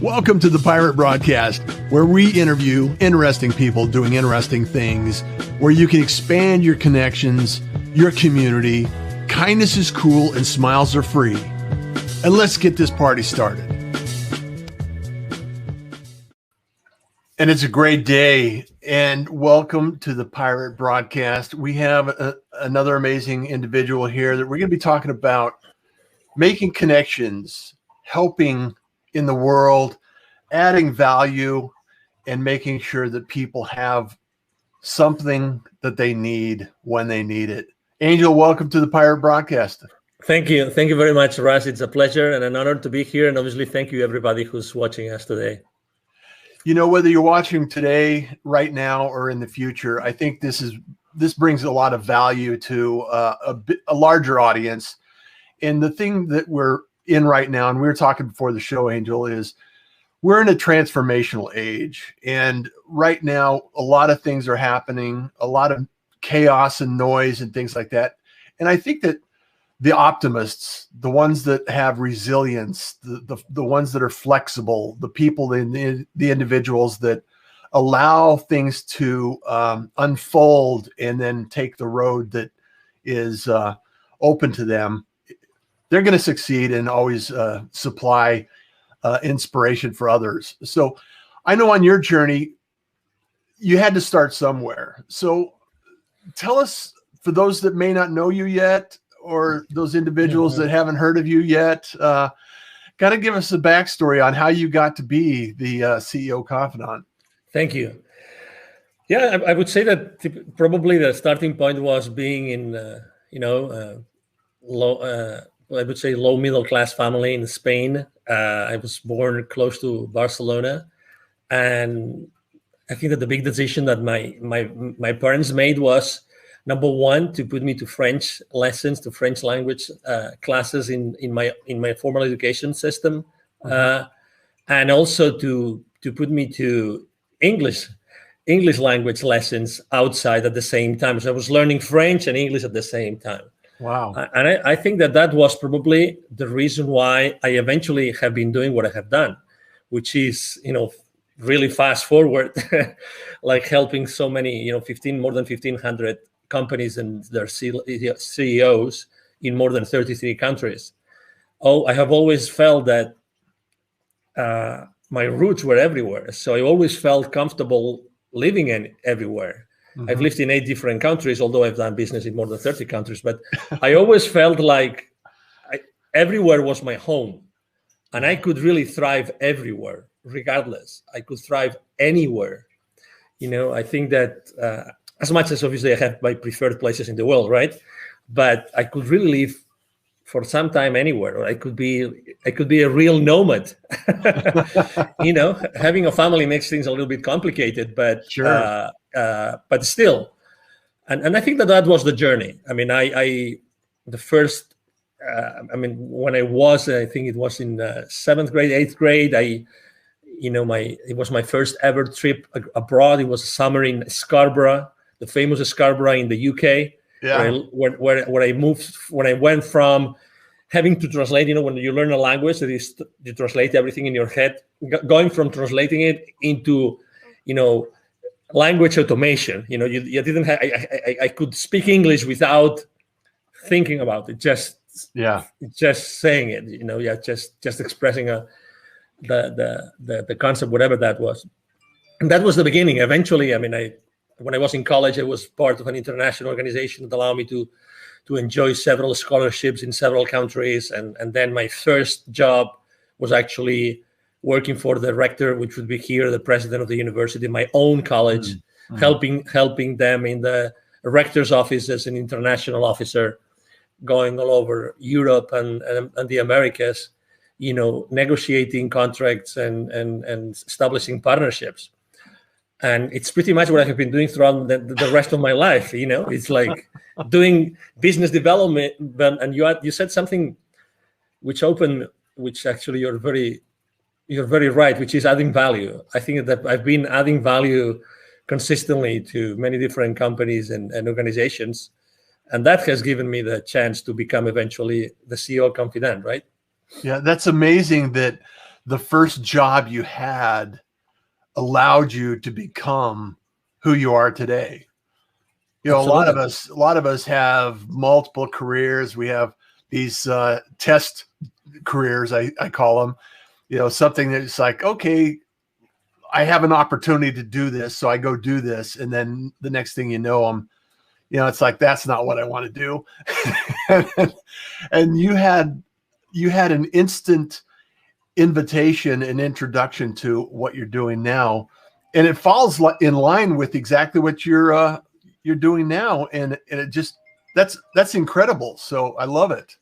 Welcome to the Pirate Broadcast, where we interview interesting people doing interesting things, where you can expand your connections, your community. Kindness is cool and smiles are free. And let's get this party started. And it's a great day, and welcome to the Pirate Broadcast. We have another amazing individual here that we're going to be talking about making connections, helping in the world, adding value, and making sure that people have something that they need when they need it. Angel, welcome to the Pirate Broadcast. Thank you. Thank you very much, Russ. It's a pleasure and an honor to be here. And obviously, thank you, everybody who's watching us today. You know, whether you're watching today, right now, or in the future, I think this brings a lot of value to a larger audience. And the thing that we're in right now, and we were talking before the show, Angel, is we're in a transformational age. And right now, a lot of things are happening, a lot of chaos and noise and things like that. And I think that the optimists, the ones that have resilience, the ones that are flexible, the people, the individuals that allow things to unfold and then take the road that is open to them, they're going to succeed and always supply inspiration for others. So I know on your journey, you had to start somewhere. So tell us, for those that may not know you yet, or those individuals that haven't heard of you yet, got to give us a backstory on how you got to be the CEO Confidant. Thank you. Yeah, I would say that probably the starting point was being in, low middle class family in Spain. I was born close to Barcelona, and I think that the big decision that my parents made was, number one, to put me to French lessons, to French language classes in my formal education system, and also to put me to English language lessons outside at the same time. So I was learning French and English at the same time. Wow. And I think that was probably the reason why I eventually have been doing what I have done, which is, really fast forward, like helping so many, more than 1,500 companies and their CEOs in more than 33 countries. I have always felt that my roots were everywhere. So I always felt comfortable living everywhere. Mm-hmm. I've lived in 8 different countries, although I've done business in more than 30 countries. But I always felt like everywhere was my home. And I could really thrive everywhere, regardless. I could thrive anywhere. I think that as much as obviously I have my preferred places in the world, right? But I could really live for some time anywhere, or I could be a real nomad. Having a family makes things a little bit complicated, but sure. But still, and I think that was the journey. I mean, when I was, I think it was in 7th grade, 8th grade, it was my first ever trip abroad. It was a summer in Scarborough, the famous Scarborough in the UK, where I moved, when I went from having to translate, when you learn a language, that is, you translate everything in your head, going from translating it into, language automation. You didn't have, I could speak English without thinking about it, just saying it, just expressing the concept, whatever that was. And that was the beginning. Eventually, when I was in college, I was part of an international organization that allowed me to enjoy several scholarships in several countries. And then my first job was actually working for the rector, which would be here, the president of the university, my own college, helping them in the rector's office as an international officer, going all over Europe and the Americas, negotiating contracts and establishing partnerships. And it's pretty much what I have been doing throughout the rest of my life. It's like doing business development. And you said something which actually you're very right, which is adding value. I think that I've been adding value consistently to many different companies and organizations. And that has given me the chance to become eventually the CEO Confidant, right? Yeah, that's amazing that the first job you had allowed you to become who you are today. You know, Absolutely. a lot of us have multiple careers. We have these test careers, I call them. You know, something that's like, okay, I have an opportunity to do this, so I go do this, and then the next thing you know, it's like, that's not what I want to do. And you had an instant invitation and introduction to what you're doing now, and it falls in line with exactly what you're doing now, and it just that's incredible. So I love it.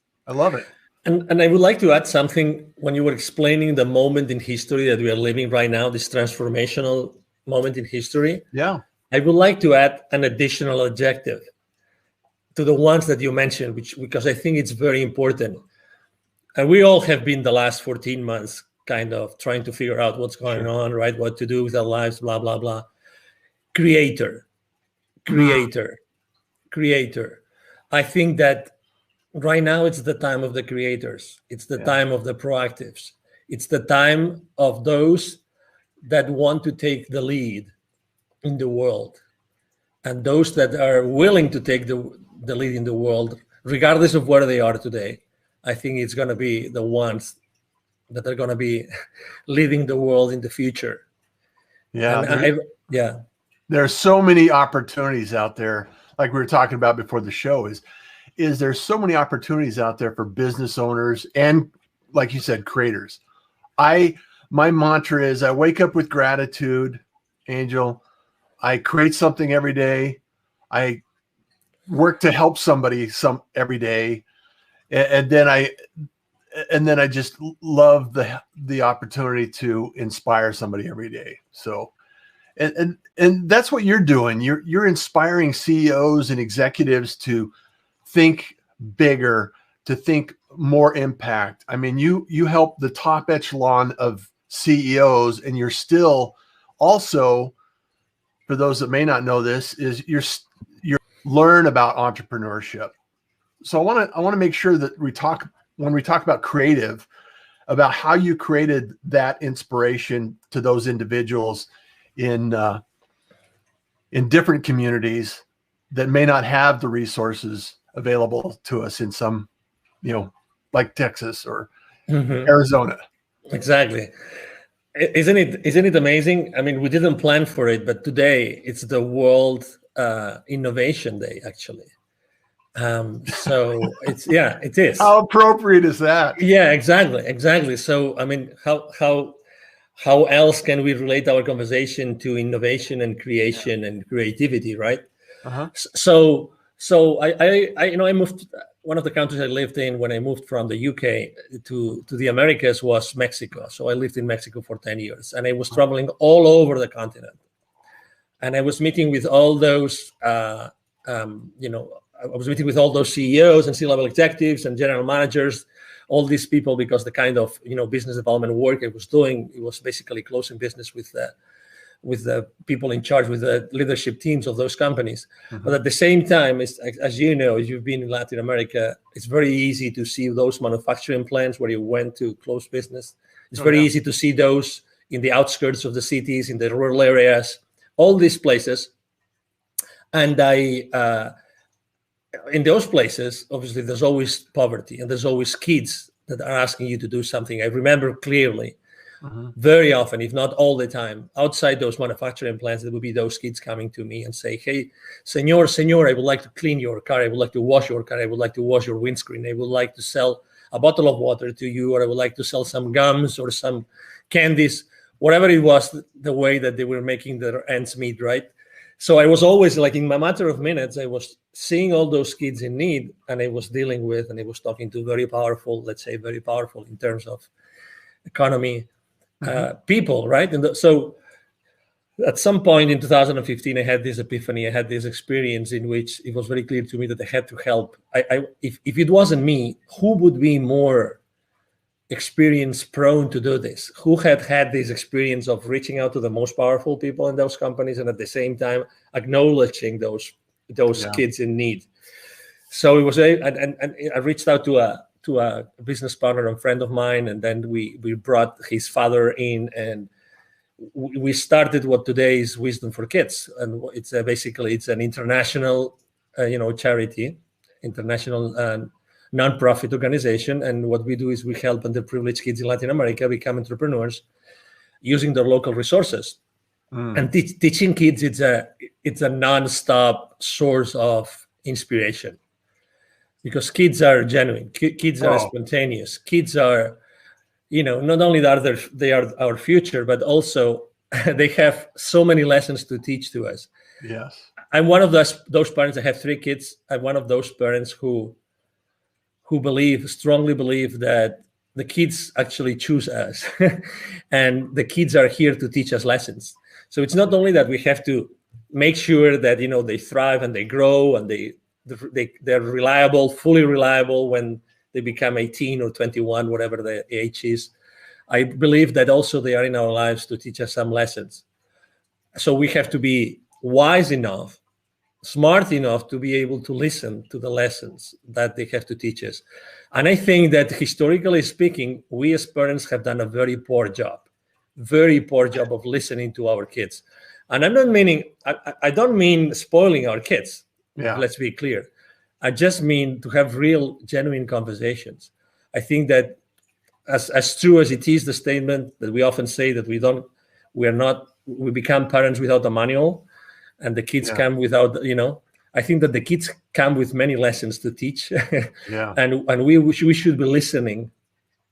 And I would like to add something when you were explaining the moment in history that we are living right now, this transformational moment in history. Yeah. I would like to add an additional adjective to the ones that you mentioned, because I think it's very important. And we all have been the last 14 months kind of trying to figure out what's going on, right? What to do with our lives, blah, blah, blah. Creator. I think that right now it's the time of the creators. It's the time of the proactives. It's the time of those that want to take the lead in the world, and those that are willing to take the lead in the world, regardless of where they are today. I think it's going to be the ones that are going to be leading the world in the future. Yeah. There are so many opportunities out there. Like we were talking about before the show, is there's so many opportunities out there for business owners and, like you said, creators. My mantra is I wake up with gratitude, Angel. I create something every day. I work to help somebody every day. And then I just love the opportunity to inspire somebody every day. So, and that's what you're doing. You're inspiring CEOs and executives to think bigger, to think more impact. I mean, you help the top echelon of CEOs, and you're still also, for those that may not know this, is you're learn about entrepreneurship. So I want to make sure that when we talk about creative, about how you created that inspiration to those individuals in different communities that may not have the resources available to us in some, like Texas or Arizona. Exactly. Isn't it amazing? I mean, we didn't plan for it, but today it's the World Innovation Day, actually. So it is. How appropriate is that? Yeah, exactly. So, I mean, how else can we relate our conversation to innovation and creation and creativity, right? Uh-huh. So I moved. One of the countries I lived in when I moved from the UK to the Americas was Mexico. So I lived in Mexico for 10 years, and I was traveling all over the continent. And I was meeting with all those, I was meeting with all those CEOs and C-level executives and general managers, all these people, because the kind of business development work I was doing, it was basically closing business with the people in charge, with the leadership teams of those companies. Mm-hmm. But at the same time, as you know, as you've been in Latin America, it's very easy to see those manufacturing plants where you went to close business. It's very easy to see those in the outskirts of the cities, in the rural areas, all these places. And in those places, obviously, there's always poverty, and there's always kids that are asking you to do something. I remember clearly, very often, if not all the time, outside those manufacturing plants, there would be those kids coming to me and say, "Hey, senor, I would like to clean your car. I would like to wash your car. I would like to wash your windscreen. I would like to sell a bottle of water to you, or I would like to sell some gums or some candies," whatever it was, the way that they were making their ends meet, right? So I was always, like, in a matter of minutes, I was seeing all those kids in need, and I was dealing with, and I was talking to very powerful in terms of economy, people, right? And so at some point in 2015, I had this epiphany. I had this experience in which it was very clear to me that I had to help. If it wasn't me, who would be more experience prone to do this? Who had this experience of reaching out to the most powerful people in those companies, and at the same time acknowledging those kids in need? So it was and I reached out to to a business partner and friend of mine, and then we brought his father in, and we started what today is Wisdom for Kids, and it's basically it's an international charity, international non-profit organization. And what we do is we help underprivileged kids in Latin America become entrepreneurs using their local resources. And teaching kids, it's a non-stop source of inspiration, because kids are genuine, kids are spontaneous, kids are, not only are they are our future, but also they have so many lessons to teach to us. Yes. I'm one of those parents. I have 3 kids. I'm one of those parents who strongly believe that the kids actually choose us and the kids are here to teach us lessons. So it's not only that we have to make sure that, they thrive and they grow and they're reliable, fully reliable when they become 18 or 21, whatever the age is. I believe that also they are in our lives to teach us some lessons. So we have to be wise enough, smart enough to be able to listen to the lessons that they have to teach us. And I think that historically speaking, we as parents have done a very poor job of listening to our kids. And I'm not meaning, I don't mean spoiling our kids. Yeah. Let's be clear. I just mean to have real, genuine conversations. I think that as true as it is the statement that we often say that we become parents without a manual, and the kids come without, I think that the kids come with many lessons to teach. And we should be listening.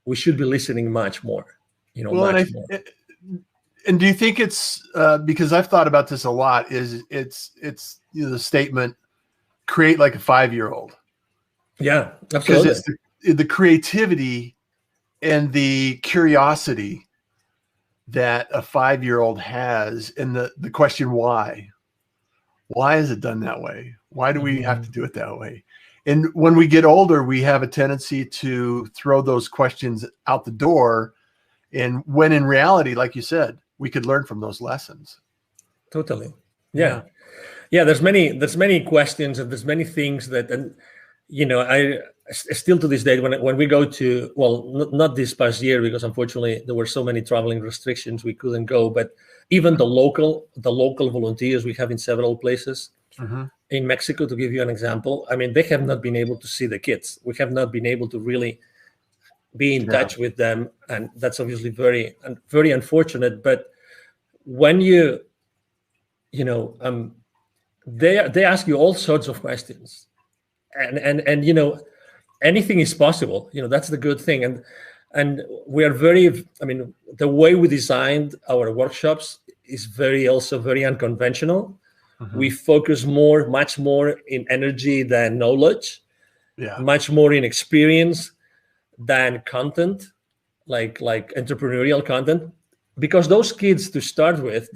We should be listening much more, more. And do you think it's because I've thought about this a lot, it's the statement, create like a 5-year-old. Yeah, absolutely. Because it's the creativity and the curiosity that a 5-year-old has, and the question why is it done that way? Why do we have to do it that way? And when we get older, we have a tendency to throw those questions out the door, and when in reality, like you said, we could learn from those lessons. Totally. Yeah. There's many questions, and there's many things that, and I still to this day, when we go to, not this past year, because unfortunately there were so many traveling restrictions, we couldn't go, but even the local volunteers we have in several places in Mexico, to give you an example, I mean, they have not been able to see the kids. We have not been able to really be in touch with them, and that's obviously very, very unfortunate. But when they ask you all sorts of questions, and anything is possible. That's the good thing, and we are very. I mean, the way we designed our workshops is very unconventional. We focus much more in energy than knowledge. Much more in experience than content, like entrepreneurial content, because those kids, to start with,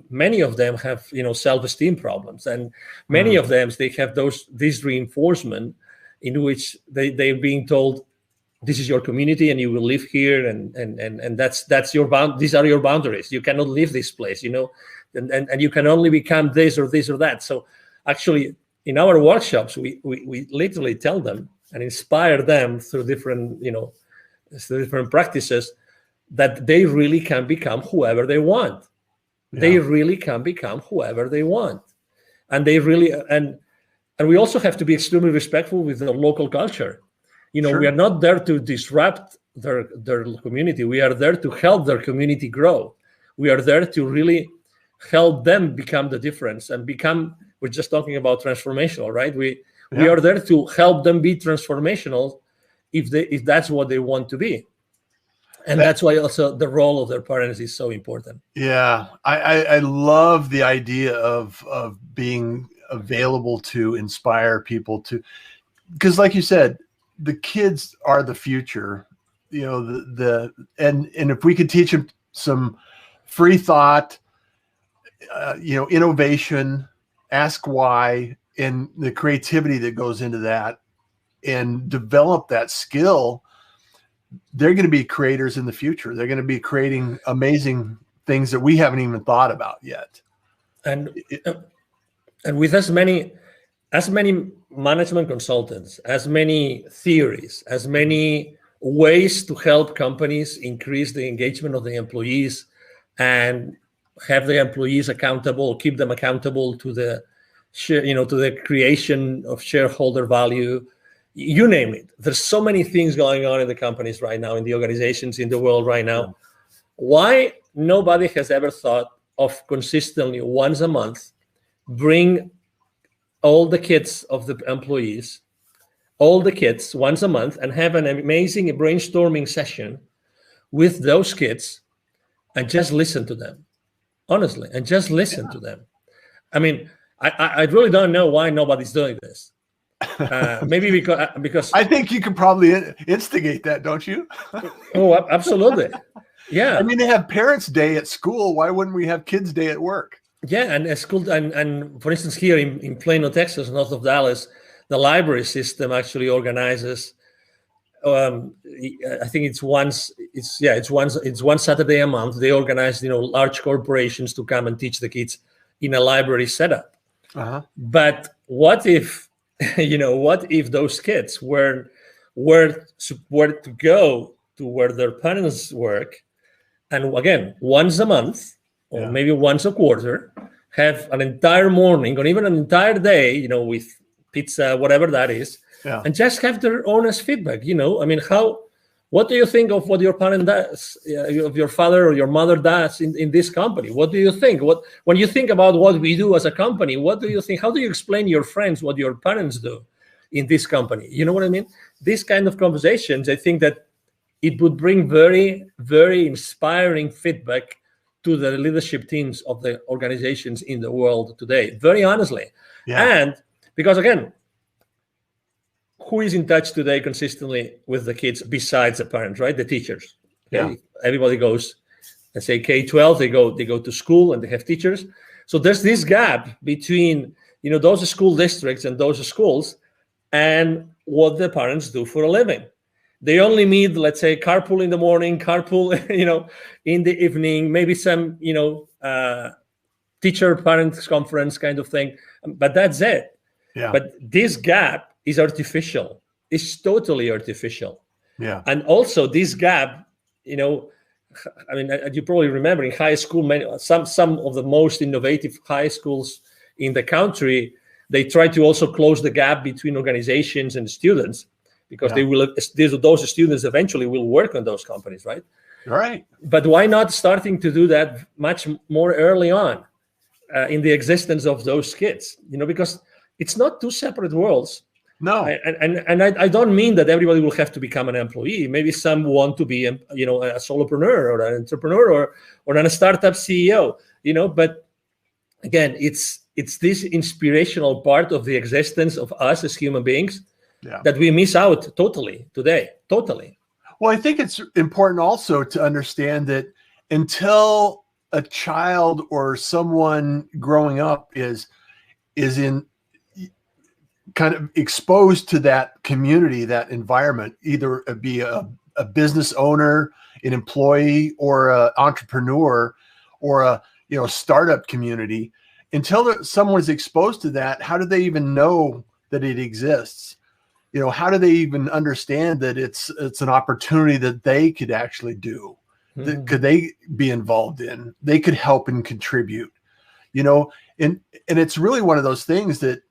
many of them have self-esteem problems, and many of them, they have this reinforcement in which they're being told, this is your community and you will live here, and that's your these are your boundaries. You cannot leave this place, and you can only become this or this or that. So actually, in our workshops, we literally tell them and inspire them through different practices that they really can become whoever they want. They really can become whoever they want, and they really and we also have to be extremely respectful with the local culture. We are not there to disrupt their community. We are there to help their community grow. We are there to really help them become the difference and become. We're just talking about transformational, right? We are there to help them be transformational if that's what they want to be. And that's why also the role of their parents is so important. Yeah, I love the idea of being available to inspire people to, because like you said, the kids are the future. And if we could teach them some free thought, innovation, ask why, and the creativity that goes into that, and develop that skill, they're going to be creators in the future. They're going to be creating amazing things that we haven't even thought about yet. And with as many, as many management consultants, as many theories, as many ways to help companies increase the engagement of the employees and have the employees accountable, keep them accountable to the share, to the creation of shareholder value. You name it. There's so many things going on in the companies right now, in the organizations, in the world right now. Yeah. Why nobody has ever thought of consistently once a month bring all the kids of the employees, all the kids once a month, and have an amazing brainstorming session with those kids and just listen to them, honestly, and just listen to them. I mean, I really don't know why nobody's doing this. Maybe because I think you could probably instigate that, don't you? Oh, absolutely. Yeah. I mean, they have Parents' Day at school. Why wouldn't we have Kids' Day at work? Yeah, and at school, and for instance, here in Plano, Texas, north of Dallas, the library system actually organizes. I think it's one Saturday a month. They organize, large corporations to come and teach the kids in a library setup. Uh-huh. But what if, what if those kids were to go to where their parents work, and again, once a month or maybe once a quarter, have an entire morning or even an entire day, with pizza, whatever that is, and just have their honest feedback. I mean, what do you think of what your parent does, of your father or your mother does in this company? What do you think? When you think about what we do as a company, what do you think? How do you explain to your friends what your parents do in this company? You know what I mean? These kind of conversations, I think that it would bring very, very inspiring feedback to the leadership teams of the organizations in the world today, very honestly. Yeah. And because, again, who is in touch today consistently with the kids besides the parents, right? The teachers. Okay? Yeah. Everybody goes, let's say K-12, they go to school and they have teachers. So there's this gap between, those school districts and those schools and what the parents do for a living. They only meet, let's say, carpool in the morning, carpool, in the evening, maybe some, teacher parents conference kind of thing. But that's it. Yeah. But this gap is artificial. It's totally artificial. Yeah. And also this gap, you probably remember in high school, some of the most innovative high schools in the country, they try to also close the gap between organizations and students, because those students eventually will work on those companies, right? Right. But why not starting to do that much more early on in the existence of those kids? Because it's not two separate worlds. No. And I don't mean that everybody will have to become an employee. Maybe some want to be, a solopreneur or an entrepreneur or a startup CEO. But again, it's this inspirational part of the existence of us as human beings. Yeah. That we miss out totally today. Totally. Well, I think it's important also to understand that until a child or someone growing up is in kind of exposed to that community, that environment, either be a business owner, an employee, or an entrepreneur, or a startup community, until someone's exposed to that, how do they even know that it exists? How do they even understand that it's an opportunity that they could actually do? Mm-hmm. That could they be involved in? They could help and contribute, and it's really one of those things that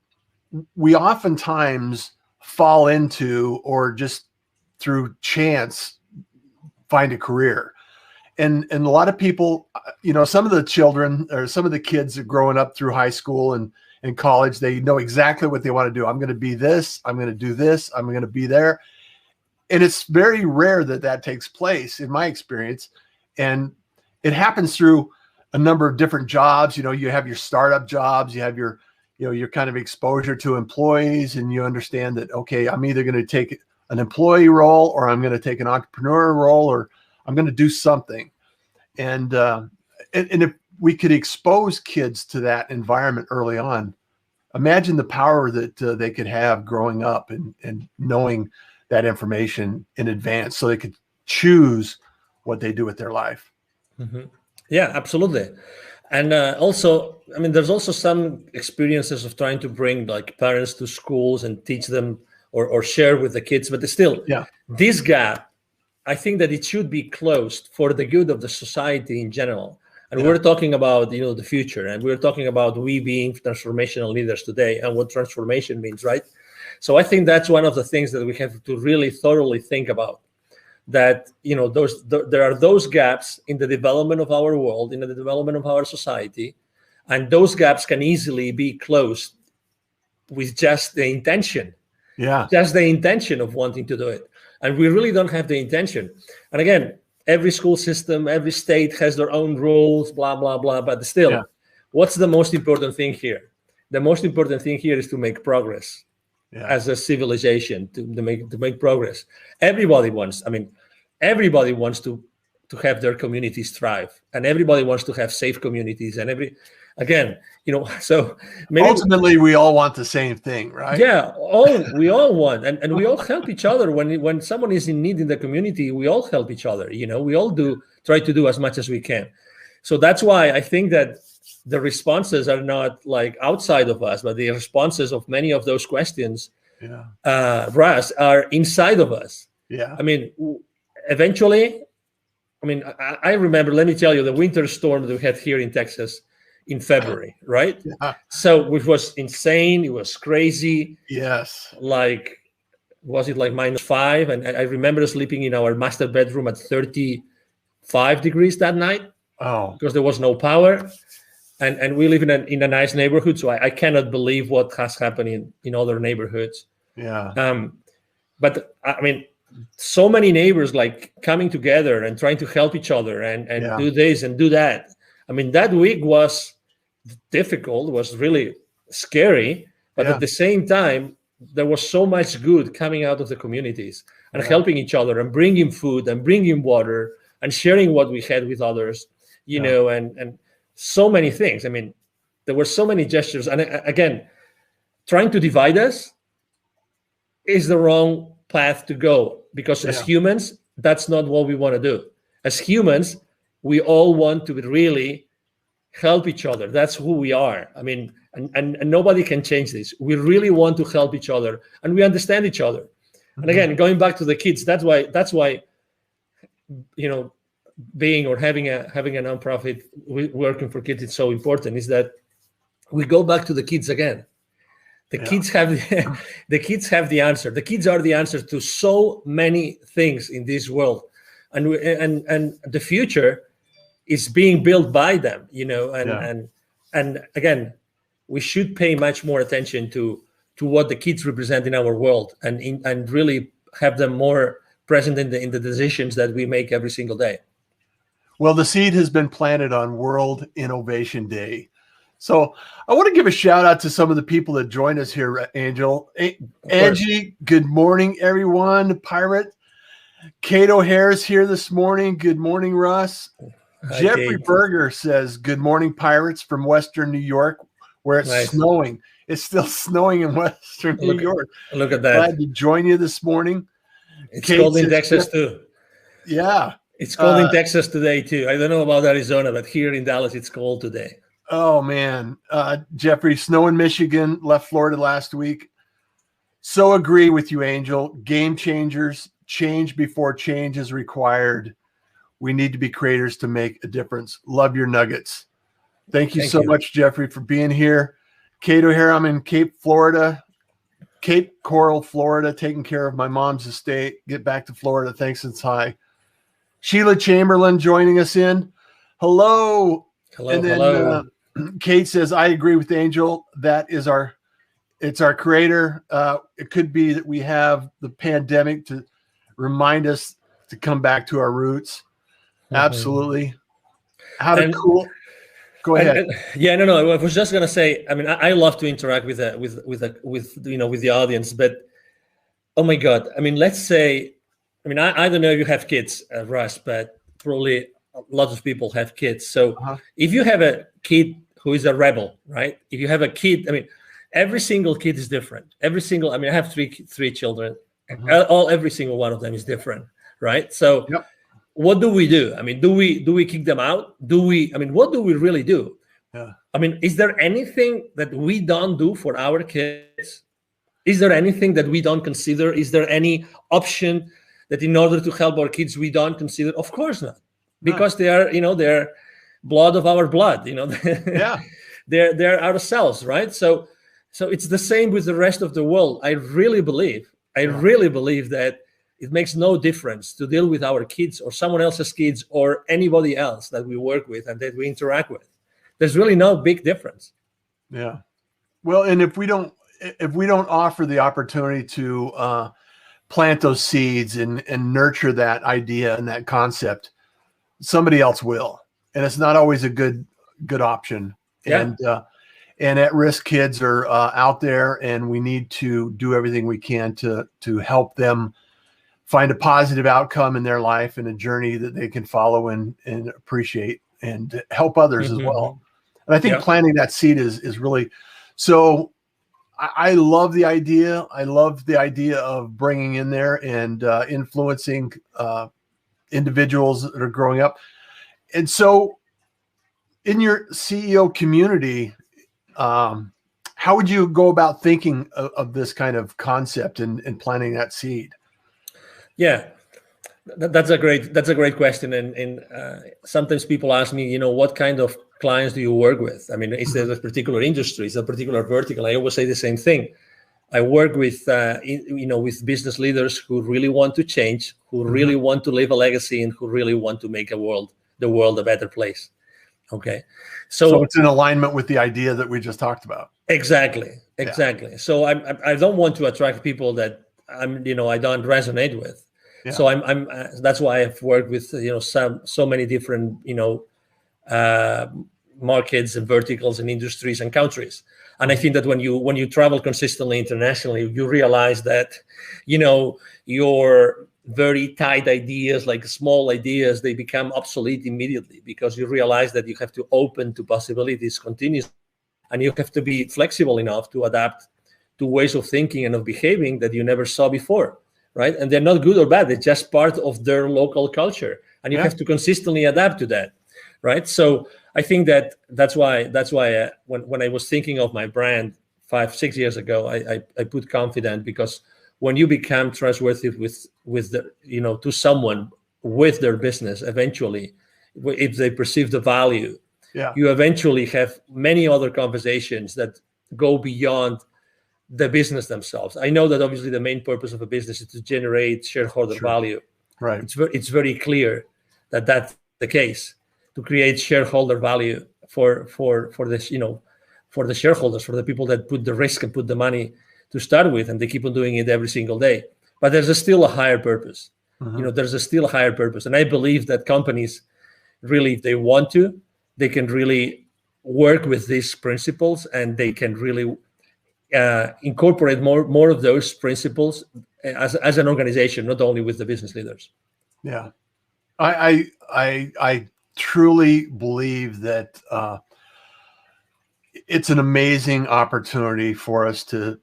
we oftentimes fall into, or just through chance find a career. And a lot of people, some of the children or some of the kids are growing up through high school and college, they know exactly what they want to do. I'm going to be this, I'm going to do this, I'm going to be there. And it's very rare that takes place in my experience. And it happens through a number of different jobs. You have your startup jobs, you have your kind of exposure to employees, and you understand that, okay, I'm either going to take an employee role, or I'm going to take an entrepreneur role, or I'm going to do something. And if we could expose kids to that environment early on, imagine the power that they could have growing up and knowing that information in advance, so they could choose what they do with their life. Mm-hmm. Yeah, absolutely. And also, I mean, there's also some experiences of trying to bring like parents to schools and teach them or share with the kids, but still, Yeah. this gap, I think that it should be closed for the good of the society in general. And Yeah. we're talking about, the future, and we're talking about we being transformational leaders today and what transformation means, right? So I think that's one of the things that we have to really thoroughly think about. That there are those gaps in the development of our world, in the development of our society, and those gaps can easily be closed with just the intention. Yeah. Just the intention of wanting to do it. And we really don't have the intention. And again, every school system, every state has their own rules, blah, blah, blah. But still, what's the most important thing here? The most important thing here is to make progress as a civilization, to make progress. Everybody wants to have their communities thrive. And everybody wants to have safe communities. And so maybe ultimately we all want the same thing, right? Yeah, we all want, and we all help each other. When someone is in need in the community, we all help each other. We all try to do as much as we can. So that's why I think that the responses are not like outside of us, but the responses of many of those questions, Russ, are inside of us. Yeah. I mean, eventually, I remember, let me tell you, the winter storm that we had here in Texas in February, right? Yeah. So which was insane. It was crazy. Yes. Like, was it like -5? And I remember sleeping in our master bedroom at 35 degrees that night. Oh, because there was no power. And we live in a nice neighborhood, so I cannot believe what has happened in other neighborhoods. Yeah. But I mean, so many neighbors like coming together and trying to help each other and do this and do that. I mean, that week was difficult, was really scary, but at the same time, there was so much good coming out of the communities and helping each other and bringing food and bringing water and sharing what we had with others, and so many things. I mean, there were so many gestures. And again, trying to divide us is the wrong path to go, because as humans, that's not what we want to do. As humans, we all want to really help each other. That's who we are. I mean, and nobody can change this. We really want to help each other, and we understand each other. And again, going back to the kids, that's why being or having a nonprofit working for kids is so important, is that we go back to the kids again. The kids have the kids have the answer. The kids are the answer to so many things in this world, and the future is being built by them. And again, we should pay much more attention to what the kids represent in our world, and really have them more present in the decisions that we make every single day. Well, the seed has been planted on World Innovation Day. So I want to give a shout out to some of the people that joined us here, Angel. Angie, good morning, everyone. Pirate. Kate O'Hare's here this morning. Good morning, Russ. Hi, Jeffrey Kate. Berger says, good morning, Pirates, from Western New York, where it's snowing. It's still snowing in Western New York. Look at that. Glad to join you this morning. It's cold in Texas too. Yeah. It's cold in Texas today too. I don't know about Arizona, but here in Dallas, it's cold today. Oh, man. Jeffrey, snow in Michigan, left Florida last week. So agree with you, Angel. Game changers, change before change is required. We need to be creators to make a difference. Love your nuggets. Thank you so much, Jeffrey, for being here. Kate O'Hare, I'm in Cape Coral, Florida, taking care of my mom's estate. Get back to Florida. Thanks, it's high. Sheila Chamberlain joining us in. Hello. Hello. Kate says, I agree with Angel. It's our creator. It could be that we have the pandemic to remind us to come back to our roots. Absolutely. Go ahead. No. I was just gonna say. I mean, I love to interact with the audience, but oh my God! I mean, let's say, I don't know if you have kids, Russ, but probably a lot of people have kids. So if you have a kid who is a rebel, right? If you have a kid, every single kid is different. I have three children. Every single one of them is different, right? So. What do we do? Do we kick them out? What do we really do? Yeah. I mean, is there anything that we don't do for our kids? Is there anything that we don't consider? Is there any option that in order to help our kids we don't consider? Of course not, because they are, they're blood of our blood, Yeah. they're ourselves, right? So it's the same with the rest of the world. I really believe that it makes no difference to deal with our kids or someone else's kids or anybody else that we work with and that we interact with. There's really no big difference. Yeah. Well, and if we don't offer the opportunity to plant those seeds and nurture that idea and that concept, somebody else will. And it's not always a good option. Yeah. And at-risk kids are out there, and we need to do everything we can to help them find a positive outcome in their life and a journey that they can follow and appreciate and help others as well. And I think planting that seed is really so. I love the idea. I love the idea of bringing in there and influencing individuals that are growing up. And so in your CEO community, how would you go about thinking of this kind of concept and planting that seed? Yeah, that's a great question. And sometimes people ask me, what kind of clients do you work with? I mean, is there a particular industry, is there a particular vertical? I always say the same thing. I work with, with business leaders who really want to change, who really want to leave a legacy, and who really want to make the world a better place. Okay. So it's in alignment with the idea that we just talked about. Exactly. Yeah. So I don't want to attract people that I don't resonate with. Yeah. So I'm that's why I've worked with, so many different, markets and verticals and industries and countries. And I think that when you travel consistently internationally, you realize that, your very tight ideas, like small ideas, they become obsolete immediately, because you realize that you have to open to possibilities continuously, and you have to be flexible enough to adapt to ways of thinking and of behaving that you never saw before, right? And they're not good or bad. They're just part of their local culture, and you have to consistently adapt to that, right? So I think that's why when I was thinking of my brand 5-6 years ago, I put confident, because when you become trustworthy with the, to someone with their business, eventually, if they perceive the value, you eventually have many other conversations that go beyond the business themselves. I know that obviously the main purpose of a business is to generate shareholder value. Right. It's very clear that that's the case, to create shareholder value for this, for the shareholders, for the people that put the risk and put the money to start with, and they keep on doing it every single day. But there's still a higher purpose. There's still a higher purpose. And I believe that companies really, if they want to, they can really work with these principles, and they can really incorporate more of those principles as an organization, not only with the business leaders. Yeah. I truly believe that it's an amazing opportunity for us to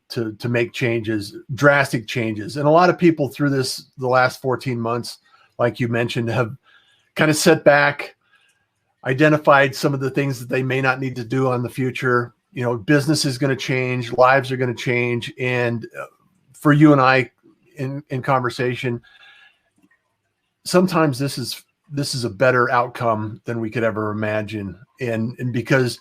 make changes, drastic changes. And a lot of people through the last 14 months, like you mentioned, have kind of set back, identified some of the things that they may not need to do on the future. Business is going to change, lives are going to change. And for you and I in conversation, sometimes this is a better outcome than we could ever imagine. And because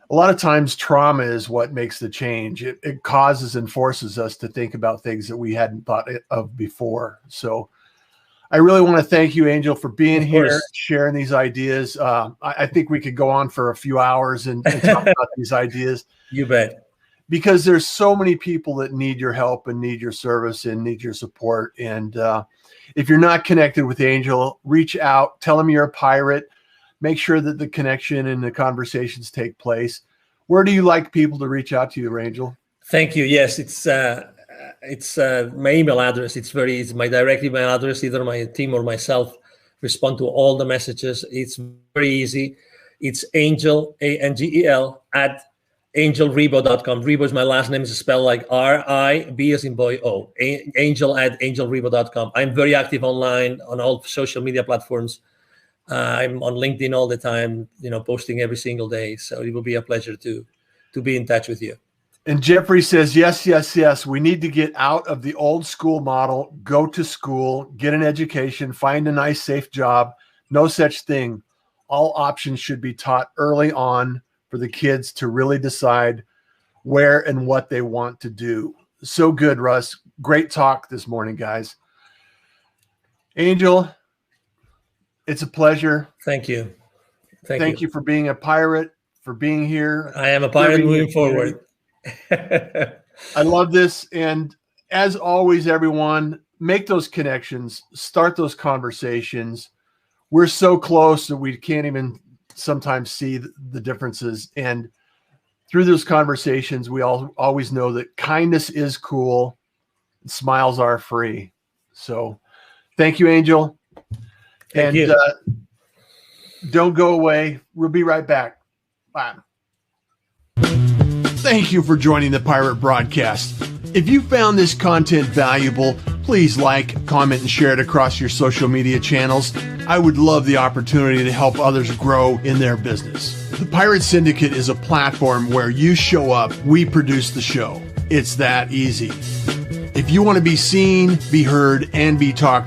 a lot of times trauma is what makes the change. It causes and forces us to think about things that we hadn't thought of before. So I really want to thank you, Angel, for being here, sharing these ideas. I think we could go on for a few hours and talk about these ideas. You bet. Because there's so many people that need your help and need your service and need your support. And if you're not connected with Angel, reach out, tell him you're a pirate. Make sure that the connection and the conversations take place. Where do you like people to reach out to you, Angel? Thank you. Yes, it's my email address. It's my direct email address. Either my team or myself respond to all the messages. It's very easy. It's Angel, ANGEL, at angelrebo.com. Rebo is my last name. It's spelled like R-I-B as in boy O. Angel at angelrebo.com. I'm very active online on all social media platforms. I'm on LinkedIn all the time, posting every single day. So it will be a pleasure to be in touch with you. And Jeffrey says, yes, yes, yes. We need to get out of the old school model, go to school, get an education, find a nice, safe job. No such thing. All options should be taught early on for the kids to really decide where and what they want to do. So good, Russ. Great talk this morning, guys. Angel, it's a pleasure. Thank you. Thank you for being a pirate, for being here. I am a pirate moving forward. I love this. And as always, everyone, make those connections, start those conversations. We're so close that we can't even sometimes see the differences. And through those conversations, we always know that kindness is cool. And smiles are free. So thank you, Angel. Thank you. Don't go away. We'll be right back. Bye. Thank you for joining the Pirate Broadcast. If you found this content valuable, please like, comment, and share it across your social media channels. I would love the opportunity to help others grow in their business. The Pirate Syndicate is a platform where you show up, we produce the show. It's that easy. If you want to be seen, be heard, and be talked